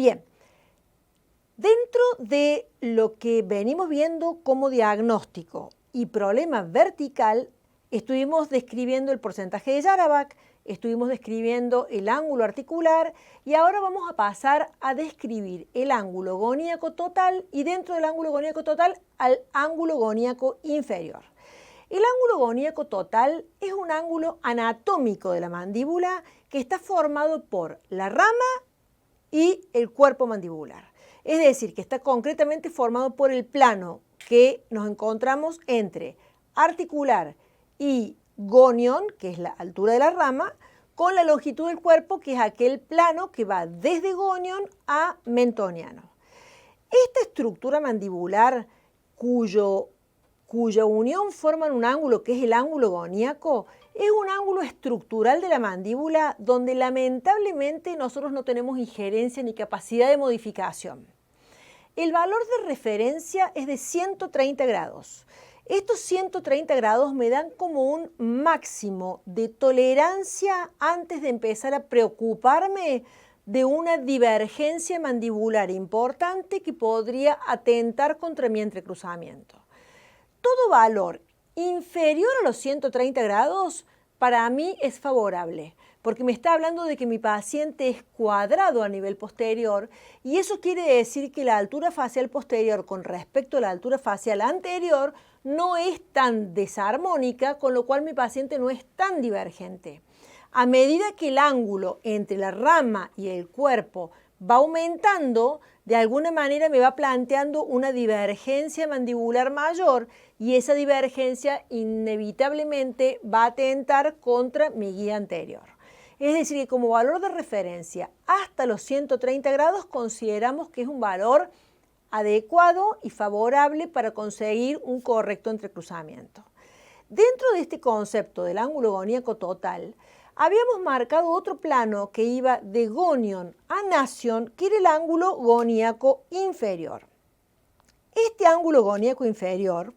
Bien, dentro de lo que venimos viendo como diagnóstico y problema vertical, estuvimos describiendo el porcentaje de Yarabak, estuvimos describiendo el ángulo articular y ahora vamos a pasar a describir el ángulo goníaco total y dentro del ángulo goníaco total al ángulo goníaco inferior. El ángulo goníaco total es un ángulo anatómico de la mandíbula que está formado por la rama y el cuerpo mandibular. Es decir, que está concretamente formado por el plano que nos encontramos entre articular y gonion, que es la altura de la rama, con la longitud del cuerpo, que es aquel plano que va desde gonion a mentoniano. Esta estructura mandibular cuya unión forman un ángulo que es el ángulo goníaco, es un ángulo estructural de la mandíbula donde lamentablemente nosotros no tenemos injerencia ni capacidad de modificación. El valor de referencia es de 130 grados. Estos 130 grados me dan como un máximo de tolerancia antes de empezar a preocuparme de una divergencia mandibular importante que podría atentar contra mi entrecruzamiento. Todo valor inferior a los 130 grados para mí es favorable, porque me está hablando de que mi paciente es cuadrado a nivel posterior y eso quiere decir que la altura facial posterior con respecto a la altura facial anterior no es tan desarmónica, con lo cual mi paciente no es tan divergente. A medida que el ángulo entre la rama y el cuerpo va aumentando, de alguna manera me va planteando una divergencia mandibular mayor y esa divergencia inevitablemente va a atentar contra mi guía anterior. Es decir, que como valor de referencia hasta los 130 grados consideramos que es un valor adecuado y favorable para conseguir un correcto entrecruzamiento. Dentro de este concepto del ángulo goníaco total, habíamos marcado otro plano que iba de gonion a nasion, que era el ángulo goníaco inferior. Este ángulo goníaco inferior,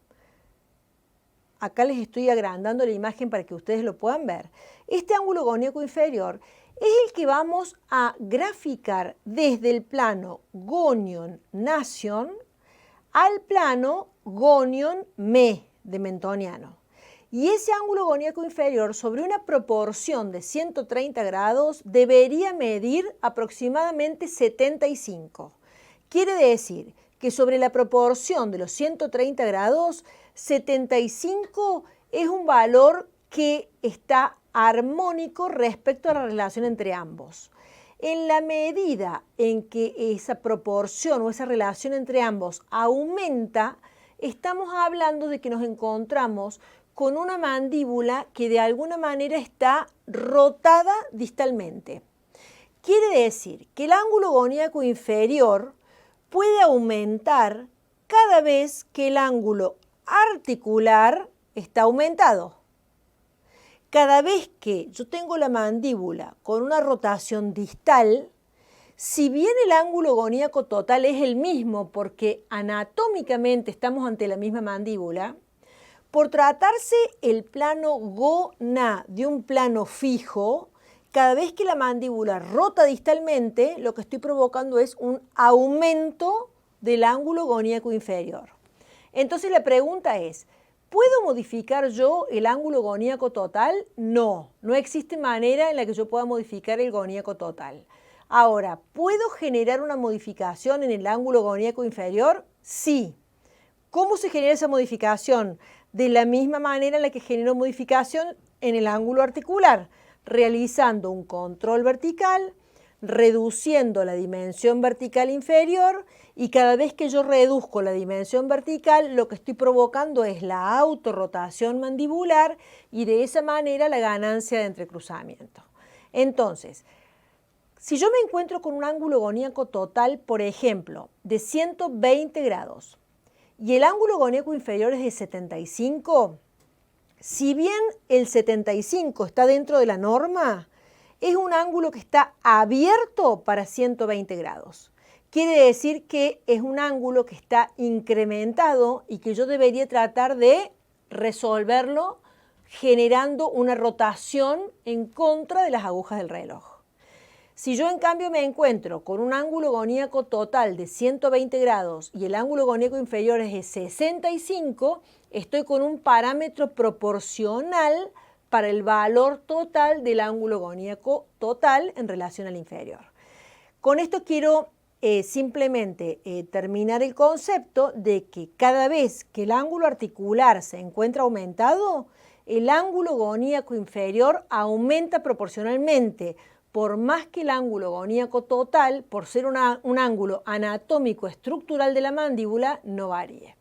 acá les estoy agrandando la imagen para que ustedes lo puedan ver, este ángulo goníaco inferior es el que vamos a graficar desde el plano gonion-nasion al plano gonion-me de mentoniano. Y ese ángulo goníaco inferior sobre una proporción de 130 grados debería medir aproximadamente 75. Quiere decir que sobre la proporción de los 130 grados, 75 es un valor que está armónico respecto a la relación entre ambos. En la medida en que esa proporción o esa relación entre ambos aumenta, estamos hablando de que nos encontramos con una mandíbula que de alguna manera está rotada distalmente. Quiere decir que el ángulo goníaco inferior puede aumentar cada vez que el ángulo articular está aumentado. Cada vez que yo tengo la mandíbula con una rotación distal, si bien el ángulo goníaco total es el mismo porque anatómicamente estamos ante la misma mandíbula, por tratarse el plano GO-NA de un plano fijo, cada vez que la mandíbula rota distalmente, lo que estoy provocando es un aumento del ángulo goníaco inferior. Entonces la pregunta es, ¿puedo modificar yo el ángulo goníaco total? No, no existe manera en la que yo pueda modificar el goníaco total. Ahora, ¿puedo generar una modificación en el ángulo goníaco inferior? Sí. ¿Cómo se genera esa modificación? De la misma manera en la que genero modificación en el ángulo articular, realizando un control vertical, reduciendo la dimensión vertical inferior y cada vez que yo reduzco la dimensión vertical, lo que estoy provocando es la autorrotación mandibular y de esa manera la ganancia de entrecruzamiento. Entonces, si yo me encuentro con un ángulo goníaco total, por ejemplo, de 120 grados, y el ángulo goníaco inferior es de 75, si bien el 75 está dentro de la norma, es un ángulo que está abierto para 120 grados. Quiere decir que es un ángulo que está incrementado y que yo debería tratar de resolverlo generando una rotación en contra de las agujas del reloj. Si yo en cambio me encuentro con un ángulo goníaco total de 120 grados y el ángulo goníaco inferior es de 65, estoy con un parámetro proporcional para el valor total del ángulo goníaco total en relación al inferior. Con esto quiero simplemente terminar el concepto de que cada vez que el ángulo articular se encuentra aumentado, el ángulo goníaco inferior aumenta proporcionalmente, por más que el ángulo goníaco total, por ser un ángulo anatómico estructural de la mandíbula, no varíe.